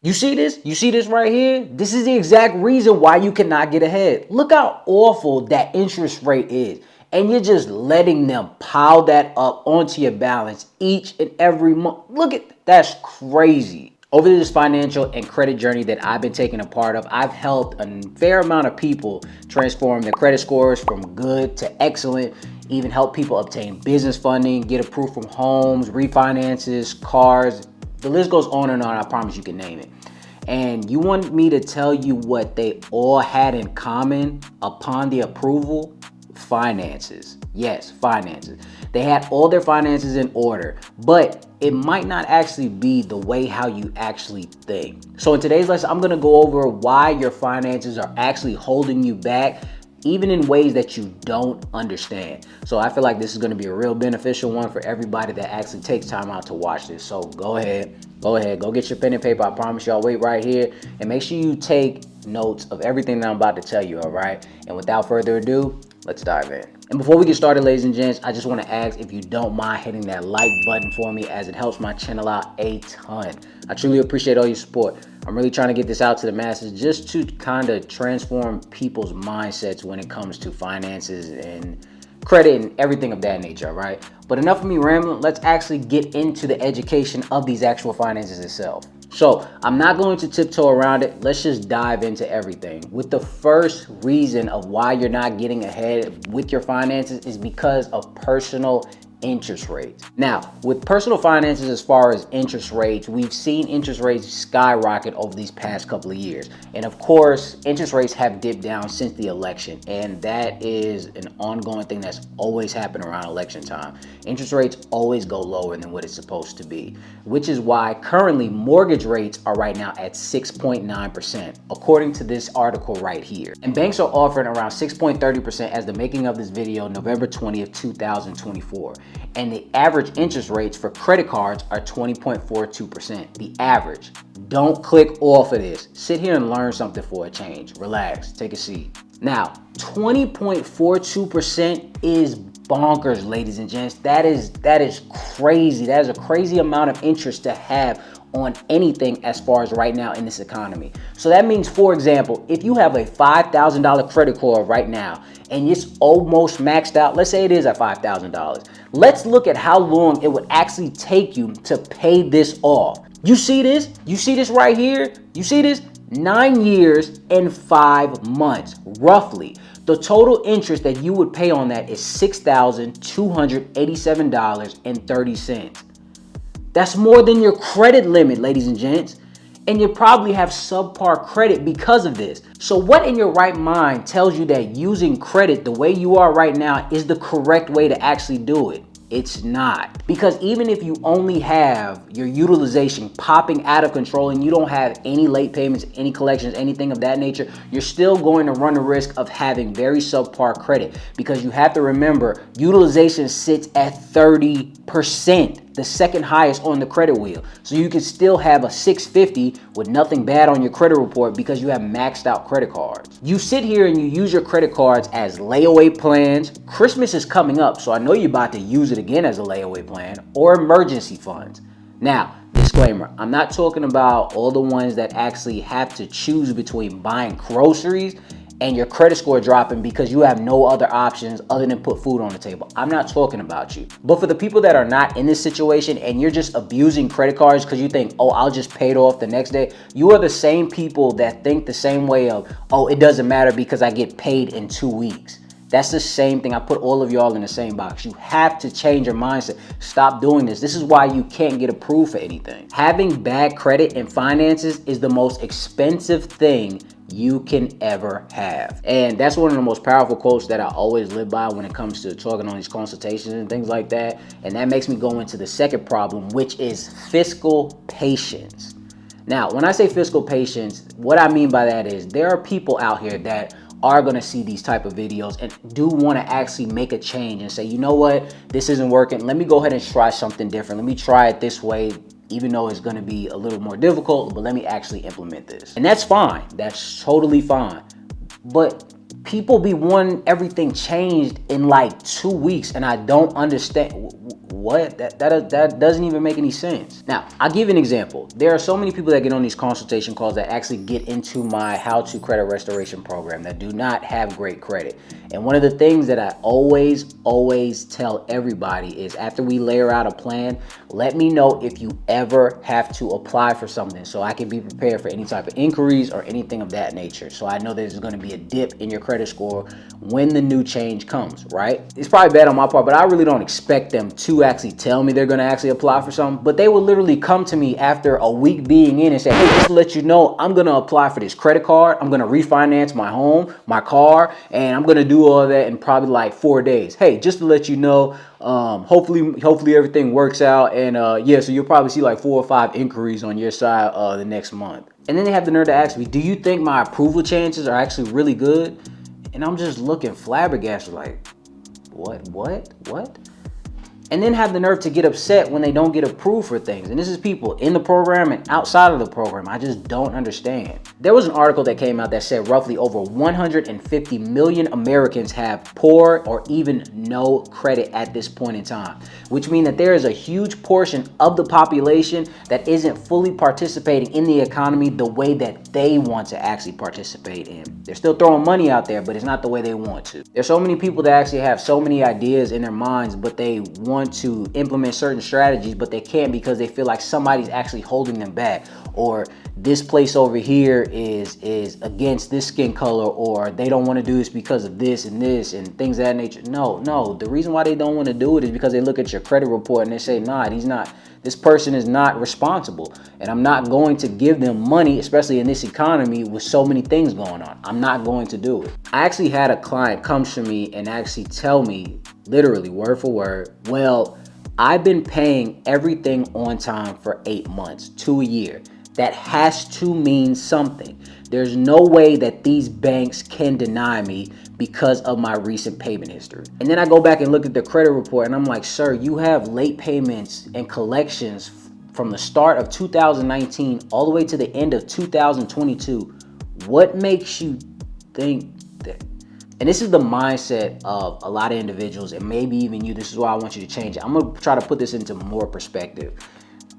You see this? You see this right here? This is the exact reason why you cannot get ahead. Look how awful that interest rate is. And you're just letting them pile that up onto your balance each and every month. Look at that's crazy. Over this financial and credit journey that I've been taking a part of, I've helped a fair amount of people transform their credit scores from good to excellent, even help people obtain business funding, get approved from homes, refinances, cars. The list goes on and on. I promise you can name it. And you want me to tell you what they all had in common upon the approval? Finances. Yes, finances. They had all their finances in order, but it might not actually be the way how you actually think. So in today's lesson, I'm going to go over why your finances are actually holding you back, even in ways that you don't understand. So I feel like this is going to be a real beneficial one for everybody that actually takes time out to watch this. So go ahead, go get your pen and paper. I promise you, I'll wait right here, and make sure you take notes of everything that I'm about to tell you, all right? And without further ado, let's dive in. And before we get started, ladies and gents, I just want to ask if you don't mind hitting that like button for me, as it helps my channel out a ton. I truly appreciate all your support. I'm really trying to get this out to the masses just to kind of transform people's mindsets when it comes to finances and credit and everything of that nature, right? But enough of me rambling. Let's actually get into the education of these actual finances itself. So I'm not going to tiptoe around it. Let's just dive into everything. With the first reason of why you're not getting ahead with your finances is because of personal interest rates. Now, with personal finances, as far as interest rates, we've seen interest rates skyrocket over these past couple of years. And of course, interest rates have dipped down since the election. And that is an ongoing thing that's always happened around election time. Interest rates always go lower than what it's supposed to be, which is why currently mortgage rates are right now at 6.9%, according to this article right here. And banks are offering around 6.30% as the making of this video, November 20th, 2024. And the average interest rates for credit cards are 20.42%. The average. Don't click off of this. Sit here and learn something for a change. Relax. Take a seat. Now, 20.42% is bonkers, ladies and gents. That is crazy. That is a crazy amount of interest to have on anything as far as right now in this economy. So that means, for example, if you have a $5,000 credit card right now and it's almost maxed out, let's say it is at $5,000. Let's look at how long it would actually take you to pay this off. You see this? You see this right here? You see this? 9 years and 5 months, roughly. The total interest that you would pay on that is $6,287.30. That's more than your credit limit, ladies and gents. And you probably have subpar credit because of this. So what in your right mind tells you that using credit the way you are right now is the correct way to actually do it? It's not. Because even if you only have your utilization popping out of control and you don't have any late payments, any collections, anything of that nature, you're still going to run the risk of having very subpar credit, because you have to remember utilization sits at 30%, the second highest on the credit wheel. So you can still have a 650 with nothing bad on your credit report because you have maxed out credit cards. You sit here and you use your credit cards as layaway plans. Christmas is coming up, so I know you're about to use it again as a layaway plan, or emergency funds. Now, disclaimer, I'm not talking about all the ones that actually have to choose between buying groceries and your credit score dropping because you have no other options other than put food on the table. I'm not talking about you. But for the people that are not in this situation and you're just abusing credit cards because you think, oh, I'll just pay it off the next day, you are the same people that think the same way of, oh, it doesn't matter because I get paid in 2 weeks. That's the same thing. I put all of y'all in the same box. You have to change your mindset. Stop doing this. This is why you can't get approved for anything. Having bad credit and finances is the most expensive thing you can ever have. And that's one of the most powerful quotes that I always live by when it comes to talking on these consultations and things like that. And that makes me go into the second problem, which is fiscal patience. Now, when I say fiscal patience, what I mean by that is there are people out here that are going to see these type of videos and do want to actually make a change and say, you know what, this isn't working. Let me go ahead and try something different. Let me try it this way, even though it's going to be a little more difficult, but let me actually implement this. And that's fine. That's totally fine. But people be wanting everything changed in like 2 weeks, and I don't understand. what? That doesn't even make any sense. Now, I'll give you an example. There are so many people that get on these consultation calls that actually get into my How to Credit Restoration program that do not have great credit. And one of the things that I always tell everybody is, after we layer out a plan, let me know if you ever have to apply for something so I can be prepared for any type of inquiries or anything of that nature. So I know there's going to be a dip in your credit score when the new change comes, right? It's probably bad on my part, but I really don't expect them to actually tell me they're going to actually apply for something. But they will literally come to me after a week being in and say, hey, just to let you know, I'm going to apply for this credit card. I'm going to refinance my home, my car, and I'm going to do all that in probably like 4 days. Hey, just to let you know, hopefully everything works out. And yeah, so you'll probably see like 4 or 5 inquiries on your side the next month. And then they have the nerve to ask me, do you think my approval chances are actually really good? And I'm just looking flabbergasted like, what? And then have the nerve to get upset when they don't get approved for things. And this is people in the program and outside of the program. I just don't understand. There was an article that came out that said roughly over 150 million Americans have poor or even no credit at this point in time, which means that there is a huge portion of the population that isn't fully participating in the economy the way that they want to actually participate in. They're still throwing money out there, but it's not the way they want to. There's so many people that actually have so many ideas in their minds, but they want to implement certain strategies, but they can't because they feel like somebody's actually holding them back, or this place over here is against this skin color, or they don't want to do this because of this and things of that nature. No, the reason why they don't want to do it is because they look at your credit report and they say, nah, this person is not responsible, and I'm not going to give them money, especially in this economy with so many things going on. I'm not going to do it. I actually had a client come to me and actually tell me, literally word for word, well, I've been paying everything on time for 8 months to a year. That has to mean something. There's no way that these banks can deny me because of my recent payment history. And then I go back and look at the credit report and I'm like, sir, you have late payments and collections from the start of 2019 all the way to the end of 2022. What makes you think that? And this is the mindset of a lot of individuals, and maybe even you. This is why I want you to change it. I'm going to try to put this into more perspective.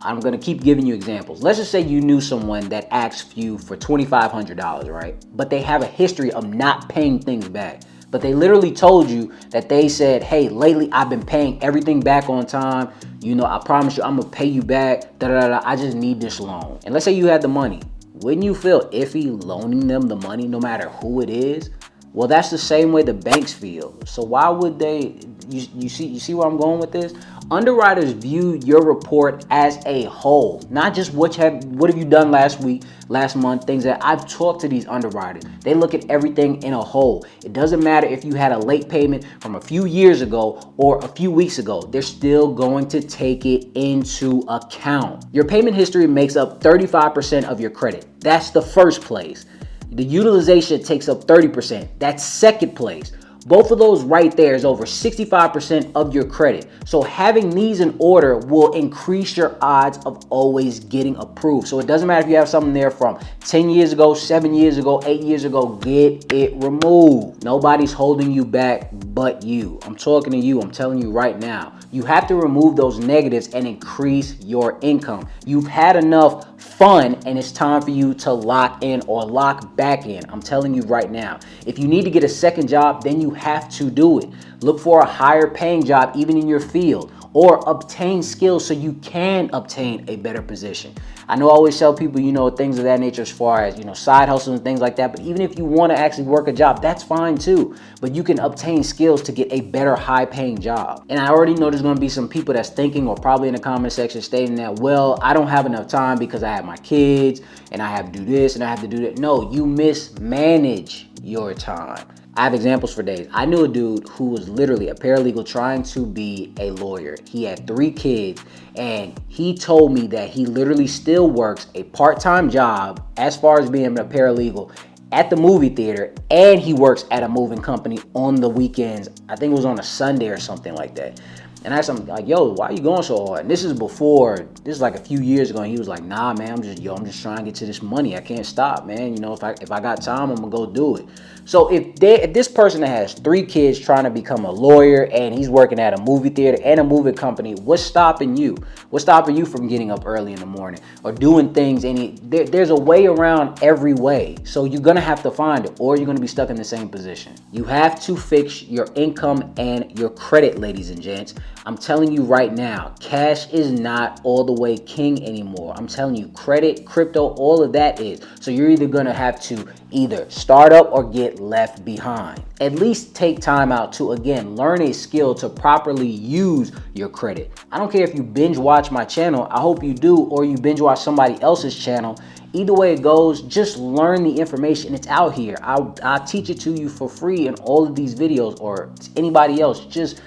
I'm going to keep giving you examples. Let's just say you knew someone that asked you for $2,500, right? But they have a history of not paying things back. But they literally told you that they said, hey, lately I've been paying everything back on time. You know, I promise you I'm going to pay you back. I just need this loan. And let's say you had the money. Wouldn't you feel iffy loaning them the money no matter who it is? Well, that's the same way the banks feel. So why would they? You see where I'm going with this? Underwriters view your report as a whole, not just what have you done last week, last month, things that I've talked to these underwriters. They look at everything in a whole. It doesn't matter if you had a late payment from a few years ago or a few weeks ago. They're still going to take it into account. Your payment history makes up 35% of your credit. That's the first place. The utilization takes up 30%. That's second place. Both of those right there is over 65% of your credit. So having these in order will increase your odds of always getting approved. So it doesn't matter if you have something there from 10 years ago, 7 years ago, 8 years ago, get it removed. Nobody's holding you back but you. I'm talking to you. I'm telling you right now. You have to remove those negatives and increase your income. You've had enough fun and it's time for you to lock in or lock back in. I'm telling you right now. If you need to get a second job, then you have to do it. Look for a higher paying job even in your field, or obtain skills so you can obtain a better position. I know I always tell people, things of that nature as far as, side hustles and things like that. But even if you want to actually work a job, that's fine too. But you can obtain skills to get a better high paying job. And I already know there's going to be some people that's thinking, or probably in the comment section stating that, well, I don't have enough time because I have my kids and I have to do this and I have to do that. No, you mismanage your time. I have examples for days. I knew a dude who was literally a paralegal trying to be a lawyer. He had 3 kids, and he told me that he literally still works a part-time job as far as being a paralegal at the movie theater, and he works at a moving company on the weekends. I think it was on a Sunday or something like that. And I asked him like, yo, why are you going so hard? And this is like a few years ago. And he was like, nah, man, I'm just trying to get to this money. I can't stop, man. You know, if I got time, I'm gonna go do it. So if this person that has 3 kids trying to become a lawyer and he's working at a movie theater and a movie company, what's stopping you? What's stopping you from getting up early in the morning or doing things? There's a way around every way. So you're gonna have to find it, or you're gonna be stuck in the same position. You have to fix your income and your credit, ladies and gents. I'm telling you right now, cash is not all the way king anymore. I'm telling you, credit, crypto, all of that is. So you're either gonna have to either start up or get left behind. At least take time out to, again, learn a skill to properly use your credit. I don't care if you binge watch my channel, I hope you do, or you binge watch somebody else's channel. Either way it goes, just learn the information. It's out here. I'll teach it to you for free in all of these videos, or anybody else. Just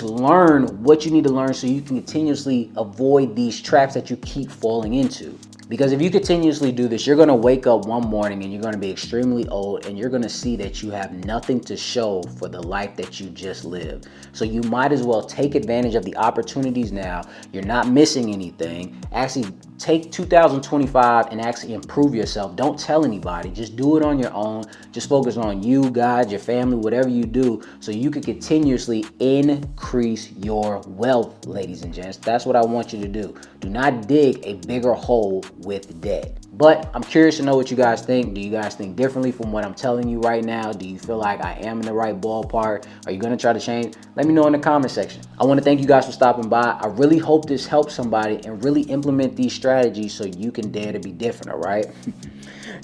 learn what you need to learn so you can continuously avoid these traps that you keep falling into. Because if you continuously do this, you're gonna wake up one morning and you're gonna be extremely old, and you're gonna see that you have nothing to show for the life that you just lived. So you might as well take advantage of the opportunities now. You're not missing anything. Actually, take 2025 and actually improve yourself. Don't tell anybody. Just do it on your own. Just focus on you, God, your family, whatever you do, so you can continuously increase your wealth, ladies and gents. That's what I want you to do. Do not dig a bigger hole with debt. But I'm curious to know what you guys think. Do you guys think differently from what I'm telling you right now? Do you feel like I am in the right ballpark? Are you going to try to change? Let me know in the comment section. I want to thank you guys for stopping by. I really hope this helps somebody and really implement these strategies so you can dare to be different, all right?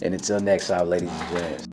And until next time, ladies and gents.